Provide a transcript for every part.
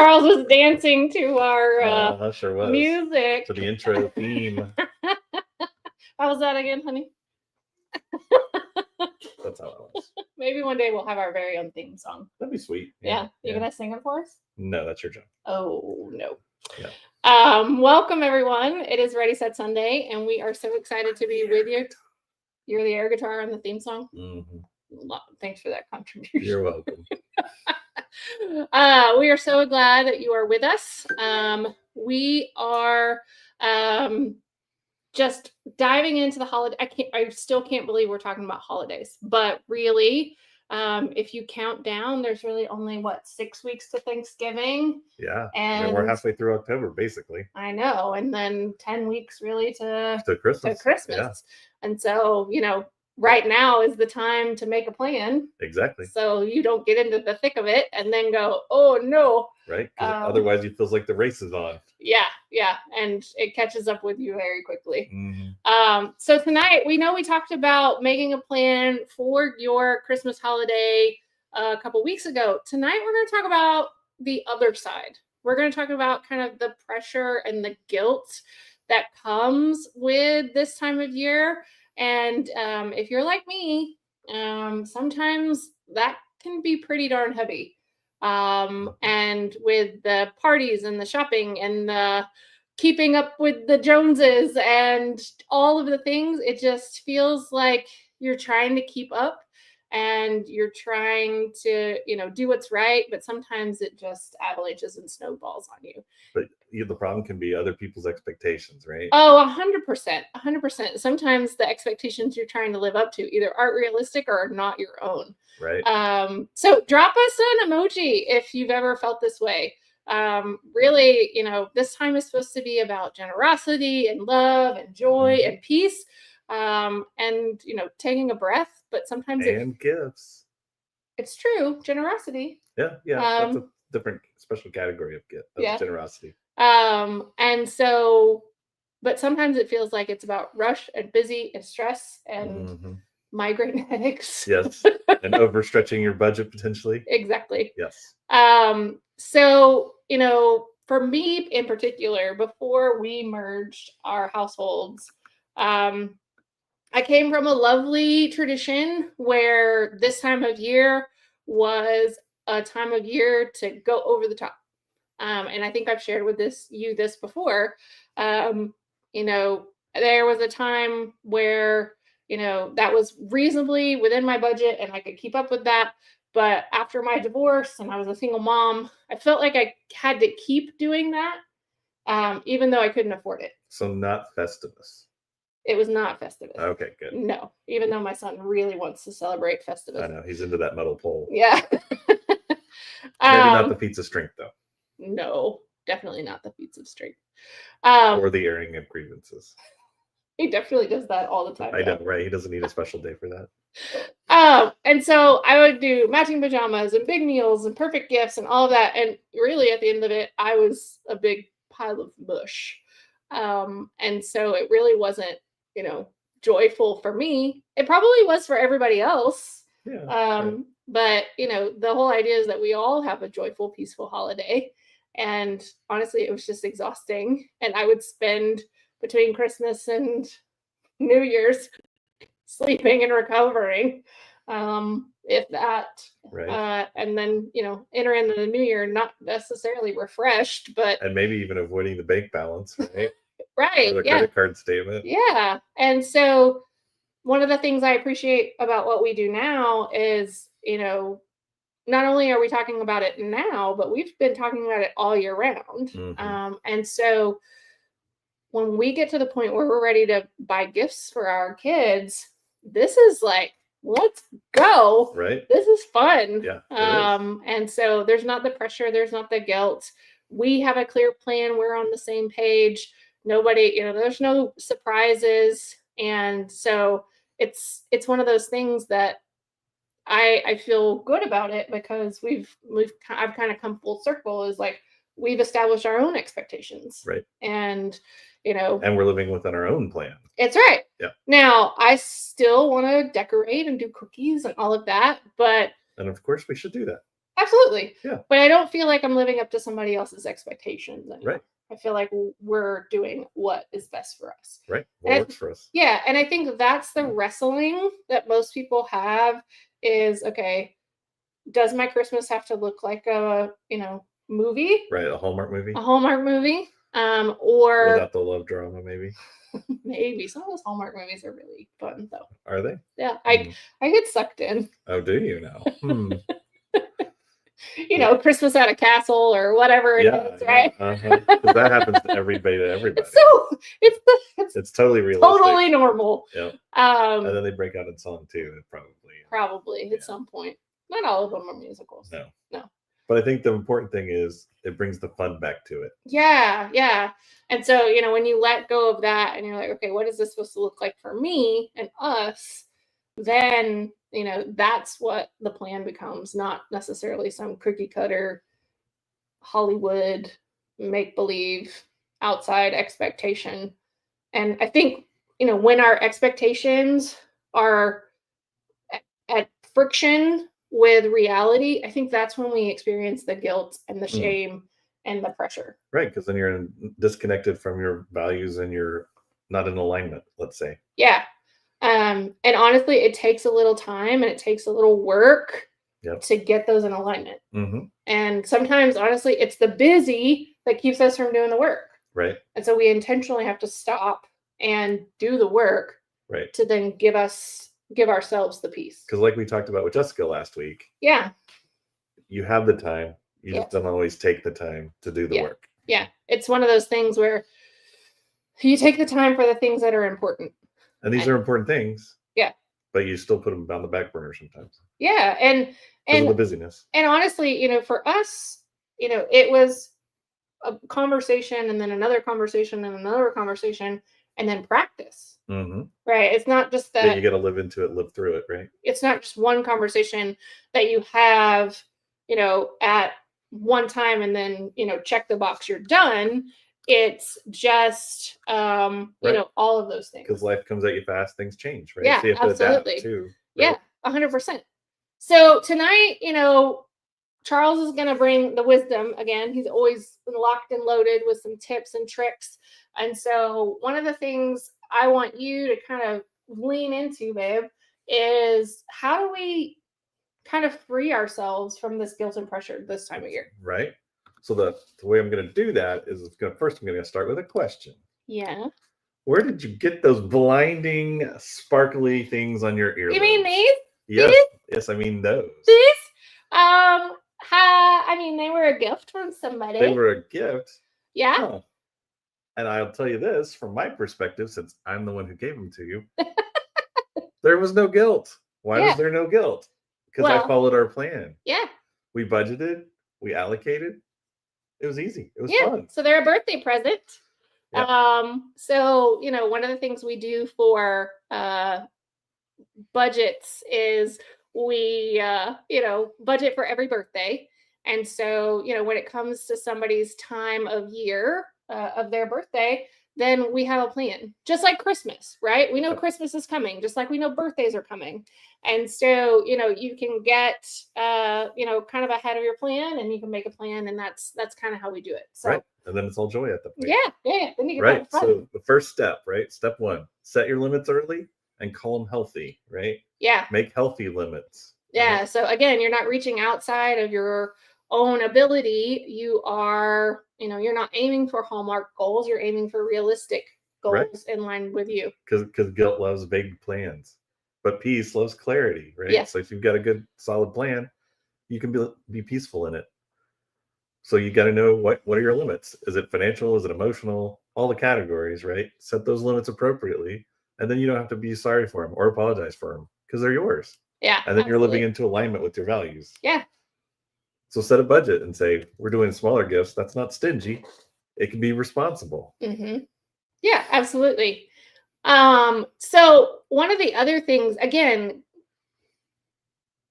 Charles was dancing to our sure was. music. To the intro theme. How was that again, honey? That's how it was. Maybe one day we'll have our very own theme song. That'd be sweet. Yeah. You gonna sing it for us? No, that's your job. Oh, no. Yeah. Welcome, everyone. It is Ready, Set, Sunday, and we are so excited to be with you. You're the air guitar on the theme song? Mm-hmm. Thanks for that contribution. You're welcome. We are so glad that you are with us. We are just diving into the holiday. I still can't believe we're talking about holidays, but really, if you count down, there's really only 6 weeks to Thanksgiving. Yeah, and we're halfway through October, basically. I know, and then 10 weeks really to Christmas. Yeah. And so, right now is the time to make a plan. Exactly. So you don't get into the thick of it and then go, oh no. Right. Because otherwise it feels like the race is on. Yeah. And it catches up with you very quickly. Mm-hmm. So tonight, we talked about making a plan for your Christmas holiday a couple weeks ago. Tonight, we're going to talk about the other side. We're going to talk about kind of the pressure and the guilt that comes with this time of year. And if you're like me, sometimes that can be pretty darn heavy. And with the parties and the shopping and the keeping up with the Joneses and all of the things, it just feels like you're trying to keep up and you're trying to, do what's right. But sometimes it just avalanches and snowballs on you. But the problem can be other people's expectations, right? Oh, 100%. 100%. Sometimes the expectations you're trying to live up to either aren't realistic or are not your own. Right. So drop us an emoji if you've ever felt this way. Really, this time is supposed to be about generosity and love and joy and peace. And, taking a breath, but sometimes gifts. It's true. Generosity. Yeah. That's a different special category of gift of generosity. And so, but sometimes it feels like it's about rush and busy and stress and migraine headaches. Yes. And overstretching your budget potentially. Exactly. Yes. So, for me in particular, before we merged our households, I came from a lovely tradition where this time of year was a time of year to go over the top. And I think I've shared with you this before. There was a time where, that was reasonably within my budget and I could keep up with that. But after my divorce and I was a single mom, I felt like I had to keep doing that, even though I couldn't afford it. So not Festivus. It was not Festivus. Okay, good. No, even though my son really wants to celebrate Festivus. I know, he's into that metal pole. Yeah. Maybe not the feats of strength, though. No, definitely not the feats of strength. Or the airing of grievances. He definitely does that all the time. I know, right? He doesn't need a special day for that. And so I would do matching pajamas and big meals and perfect gifts and all of that. And really, at the end of it, I was a big pile of mush. And so it really wasn't, joyful for me. It probably was for everybody else. Yeah. But, the whole idea is that we all have a joyful, peaceful holiday. And honestly, it was just exhausting. And I would spend between Christmas and New Year's sleeping and recovering, if that. Right. And then, enter into the new year, not necessarily refreshed, but. And maybe even avoiding the bank balance, right? Right. Or the credit card statement. Yeah. And so one of the things I appreciate about what we do now is, not only are we talking about it now, but we've been talking about it all year round. Mm-hmm. And so when we get to the point where we're ready to buy gifts for our kids, this is like, let's go. Right. This is fun. Yeah. And so there's not the pressure. There's not the guilt. We have a clear plan. We're on the same page. Nobody, there's no surprises. And so it's one of those things that I feel good about it because I've kind of come full circle, is like, we've established our own expectations. Right. And, and we're living within our own plan. It's right. Yeah. Now, I still want to decorate and do cookies and all of that, but. And of course we should do that. Absolutely. Yeah. But I don't feel like I'm living up to somebody else's expectations anymore. Right. I feel like we're doing what is best for us. Right. And What I works for us. Yeah, and I think that's the wrestling that most people have is, okay, does my Christmas have to look like a, movie, Right. A Hallmark movie a Hallmark movie? Or without the love drama, maybe. maybe some of those Hallmark movies are really fun though. Are they? Yeah, Hmm. I get sucked in. Oh, do you now? Christmas at a castle or whatever it Yeah. is, right? Because that happens to everybody. So it's It's totally realistic. totally normal. Yep. And then Um, they break out in song too, probably. probably Yeah. at some point. Not all of them are musicals. No. No. But I think the important thing is it brings the fun back to it. Yeah, yeah. And so, when you let go of that and you're like, okay, what is this supposed to look like for me and us? Then, that's what the plan becomes, not necessarily some cookie cutter Hollywood make believe outside expectation. And I think, when our expectations are at friction with reality, I think that's when we experience the guilt and the shame and the pressure. Right. Because then you're disconnected from your values and you're not in alignment, let's say. Yeah. And honestly, it takes a little time and it takes a little work to get those in alignment. And sometimes, honestly, it's the busy that keeps us from doing the work. Right. And so we intentionally have to stop and do the work to then give ourselves the peace. Because like we talked about with Jessica last week, yeah, you have the time. You just don't always take the time to do the work. Yeah. It's one of those things where you take the time for the things that are important. And these are important things. Yeah. But you still put them on the back burner sometimes. Yeah. And because of the busyness. And honestly, for us, it was a conversation and then another conversation and another conversation and then practice. Right. It's not just that you got to live into it, live through it, right? It's not just one conversation that you have, at one time and then, check the box, you're done. It's just, all of those things. Because life comes at you fast, things change, right? Yeah, so you have absolutely. To adapt too. Right? Yeah, 100%. So tonight, Charles is going to bring the wisdom again. He's always locked and loaded with some tips and tricks. And so one of the things I want you to kind of lean into, babe, is how do we kind of free ourselves from this guilt and pressure this time of year? Right. So the way I'm going to do that is first I'm going to start with a question. Yeah. Where did you get those blinding, sparkly things on your earlobes? You mean these? Yes. These? Yes, I mean those. These? They were a gift from somebody. They were a gift. Yeah. Huh. And I'll tell you this, from my perspective, since I'm the one who gave them to you, there was no guilt. Why was there no guilt? Because I followed our plan. Yeah. We budgeted. We allocated. It was easy. It was fun. So they're a birthday present. Yeah. So, one of the things we do for budgets is we, budget for every birthday. And so, when it comes to somebody's time of year of their birthday, then we have a plan, just like Christmas, right? We know Christmas is coming, just like we know birthdays are coming. And so, you can get, kind of ahead of your plan and you can make a plan, and that's kind of how we do it. So, right. And then it's all joy at the point. Yeah. Then you get right. So the first step, right? Step one, set your limits early and call them healthy, right? Yeah. Make healthy limits. Yeah. Right? So again, you're not reaching outside of your own ability. You are, you're not aiming for Hallmark goals. You're aiming for realistic goals in line with you. Because guilt loves vague plans, but peace loves clarity, right? Yeah. So if you've got a good, solid plan, you can be peaceful in it. So you got to know what are your limits? Is it financial? Is it emotional? All the categories, right? Set those limits appropriately, and then you don't have to be sorry for them or apologize for them because they're yours. Yeah. And then you're living into alignment with your values. Yeah. So set a budget and say, we're doing smaller gifts. That's not stingy. It can be responsible. Mm-hmm. Yeah, absolutely. So one of the other things, again,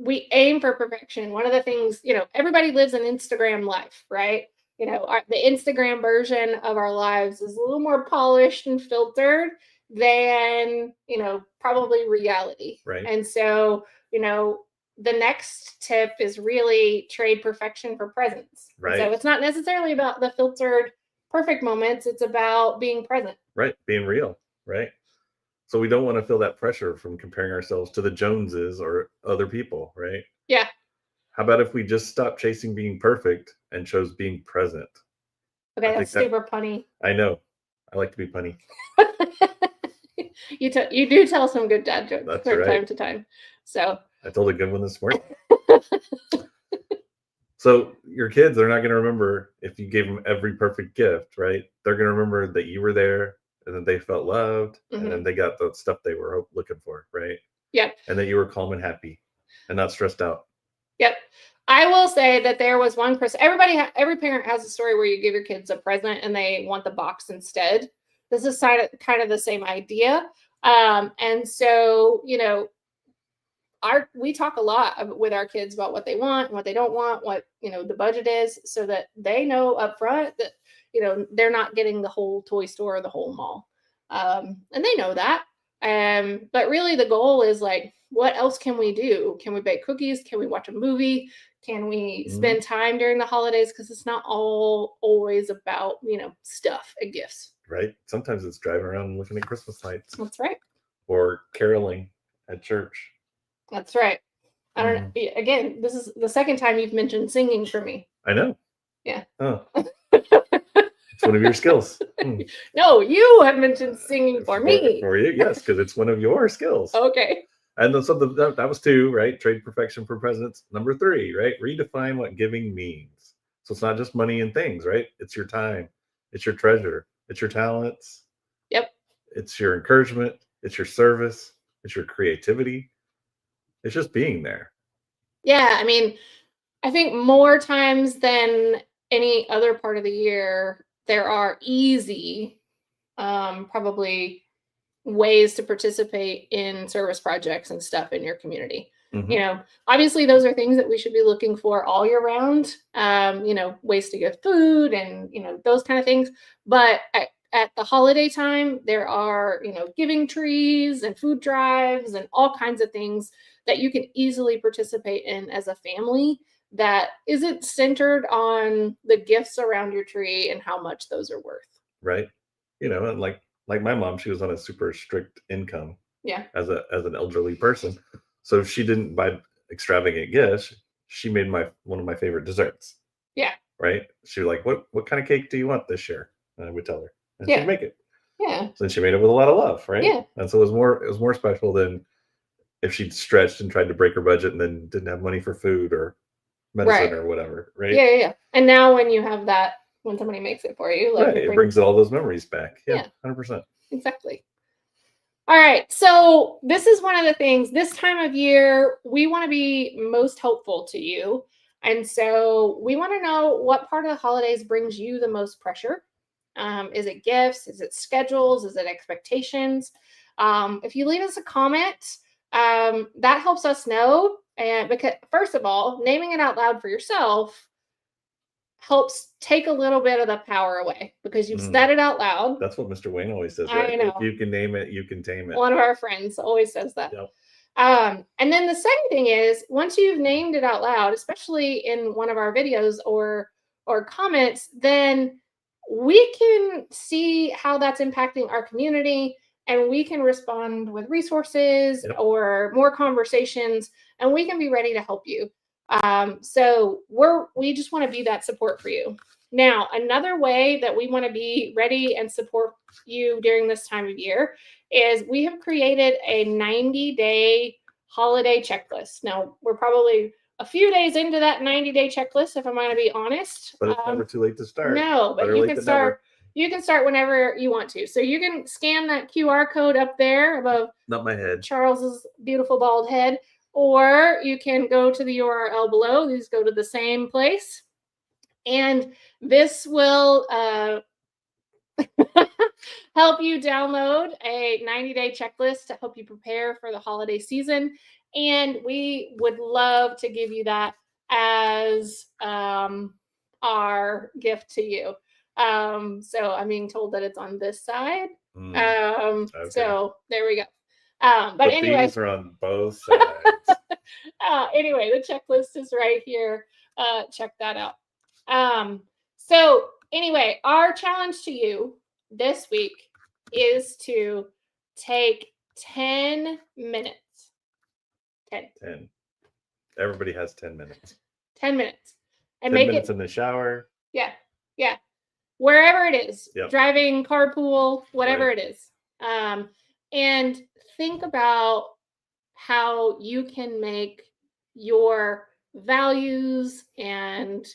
we aim for perfection. One of the things, everybody lives an Instagram life, right? The Instagram version of our lives is a little more polished and filtered than, probably reality. Right. And so, the next tip is really trade perfection for presents. Right. So it's not necessarily about the filtered perfect moments. It's about being present. Right. Being real. Right. So we don't want to feel that pressure from comparing ourselves to the Joneses or other people. Right. Yeah. How about if we just stop chasing being perfect and chose being present? Okay, I that's think super punny. I know. I like to be punny. You do tell some good dad jokes That's from right. time to time. So I told a good one this morning. So your kids, they're not going to remember if you gave them every perfect gift, right? They're going to remember that you were there and that they felt loved and then they got the stuff they were looking for, right? Yep. And that you were calm and happy and not stressed out. Yep. I will say that there was one person, every parent has a story where you give your kids a present and they want the box instead. This is kind of the same idea. And so, we talk a lot with our kids about what they want and what they don't want, what, the budget is, so that they know up front that, they're not getting the whole toy store or the whole mall. And they know that. But really the goal is like, what else can we do? Can we bake cookies? Can we watch a movie? Can we spend time during the holidays? Because it's not always about, stuff and gifts. Right. Sometimes it's driving around and looking at Christmas lights. That's right. Or caroling at church. That's right. I don't know. Again, this is the second time you've mentioned singing for me. I know. Yeah. Oh. It's one of your skills. No, you have mentioned singing for me. For you, yes, because it's one of your skills. Okay. And then something that was 2, right? Trade perfection for presents. Number 3, right? Redefine what giving means. So it's not just money and things, right? It's your time. It's your treasure. It's your talents. Yep. It's your encouragement. It's your service. It's your creativity. It's just being there. Yeah. I mean, I think more times than any other part of the year, there are easy, probably ways to participate in service projects and stuff in your community. Obviously those are things that we should be looking for all year round, ways to give food and, those kind of things. But at the holiday time, there are, giving trees and food drives and all kinds of things that you can easily participate in as a family that isn't centered on the gifts around your tree and how much those are worth. Right. And like my mom, she was on a super strict income. Yeah. As an elderly person. So she didn't buy extravagant gifts. She made one of my favorite desserts. Yeah. Right. She was like, what kind of cake do you want this year? And I would tell her. And Yeah. she'd make it. Yeah. So she made it with a lot of love, right? Yeah. And so it was more special than if she'd stretched and tried to break her budget and then didn't have money for food or medicine or whatever, right? Yeah. And now when you have that, when somebody makes it for you, like it brings all those memories back. Yeah. 100%. Exactly. All right. So this is one of the things this time of year, we want to be most helpful to you. And so we want to know what part of the holidays brings you the most pressure. Is it gifts? Is it schedules? Is it expectations? If you leave us a comment, that helps us know. And because first of all, naming it out loud for yourself helps take a little bit of the power away because you've said it out loud. That's what Mr. Wayne always says, right? I know. If you can name it, you can tame it. One of our friends always says that. Yep. And then the second thing is, once you've named it out loud, especially in one of our videos or comments, then we can see how that's impacting our community and we can respond with resources or more conversations, and we can be ready to help you. So we just want to be that support for you. Now, another way that we want to be ready and support you during this time of year is we have created a 90-day holiday checklist. Now, we're probably a few days into that 90-day checklist, if I'm going to be honest. But it's never too late to start. No, but you can start. You can start whenever you want to. So you can scan that QR code up there above not my head, Charles's beautiful bald head, or you can go to the URL below. These go to the same place. And this will help you download a 90-day checklist to help you prepare for the holiday season. And we would love to give you that as our gift to you. So I'm being told that it's on this side. Okay. So there we go. But anyway, these are on both sides. Anyway, the checklist is right here. Check that out. So anyway, our challenge to you this week is to take 10 minutes. 10. 10. Everybody has 10 minutes. 10 minutes. And 10 make minutes it. in the shower. Yeah. Yeah. Wherever it is, Yep. driving, carpool, whatever Right. it is. And think about how you can make your values and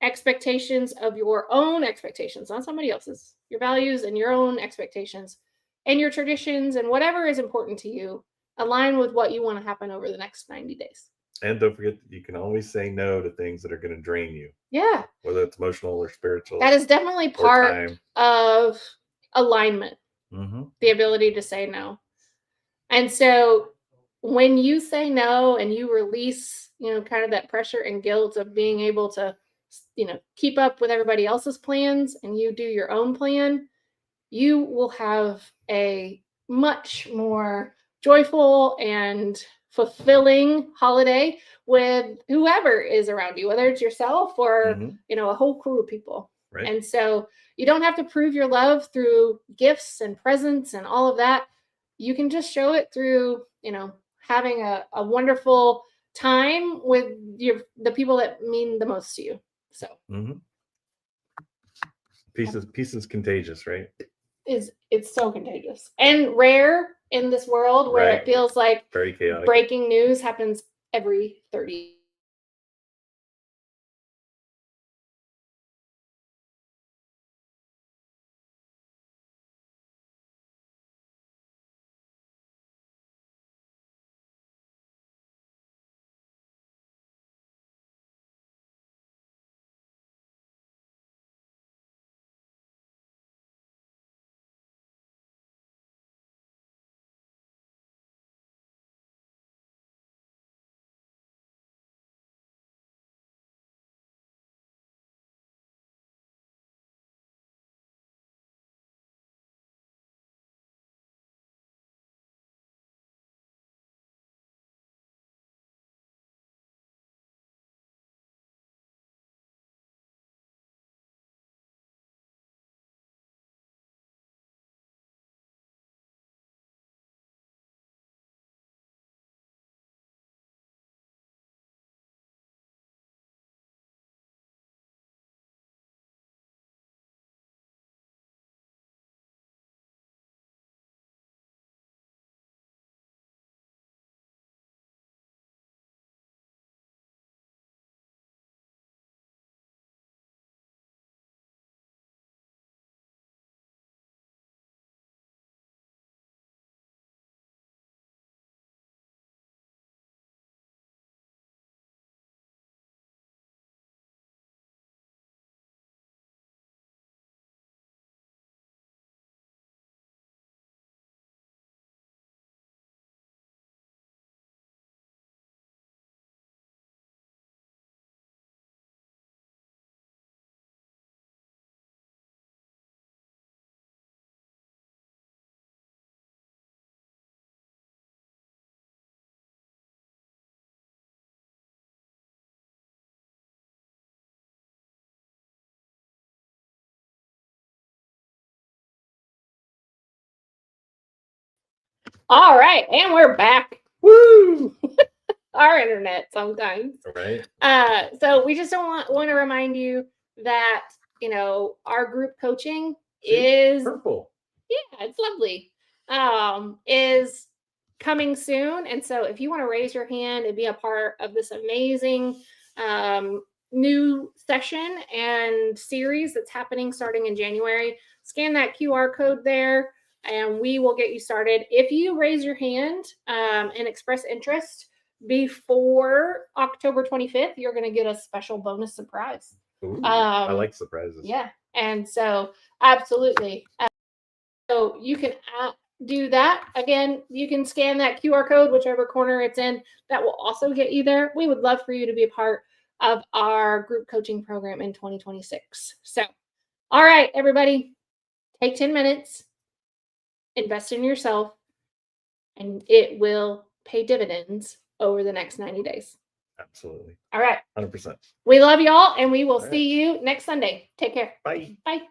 expectations of your own expectations, not somebody else's, your values and your own expectations and your traditions and whatever is important to you align with what you want to happen over the next 90 days. And don't forget that you can always say no to things that are going to drain you, Yeah. whether it's emotional or spiritual. That is definitely or part time. of alignment, Mm-hmm. the ability to say no. And so when you say no and you release, kind of that pressure and guilt of being able to, keep up with everybody else's plans and you do your own plan, you will have a much more joyful and fulfilling holiday with whoever is around you, whether it's yourself or, Mm-hmm. A whole crew of people. Right. And so you don't have to prove your love through gifts and presents and all of that. You can just show it through, having a wonderful time with the people that mean the most to you. So Mm-hmm. Peace is contagious, right? It's so contagious and rare in this world where Right. it feels like Very chaotic. breaking news happens every 30. All right, and we're back. Woo! Our internet sometimes. Right. So we just don't want to remind you that our group coaching is purple. Yeah, it's lovely. Is coming soon, and so if you want to raise your hand and be a part of this amazing new session and series that's happening starting in January, scan that QR code there and we will get you started. If you raise your hand and express interest before October 25th, you're going to get a special bonus surprise. Ooh, I like surprises. Yeah. And so absolutely. So you can do that. Again, you can scan that QR code, whichever corner it's in. That will also get you there. We would love for you to be a part of our group coaching program in 2026. So, all right, everybody, take 10 minutes, invest in yourself, and it will pay dividends over the next 90 days. Absolutely. All right. 100%. We love y'all, and we will All right. see you next Sunday. Take care. Bye. Bye.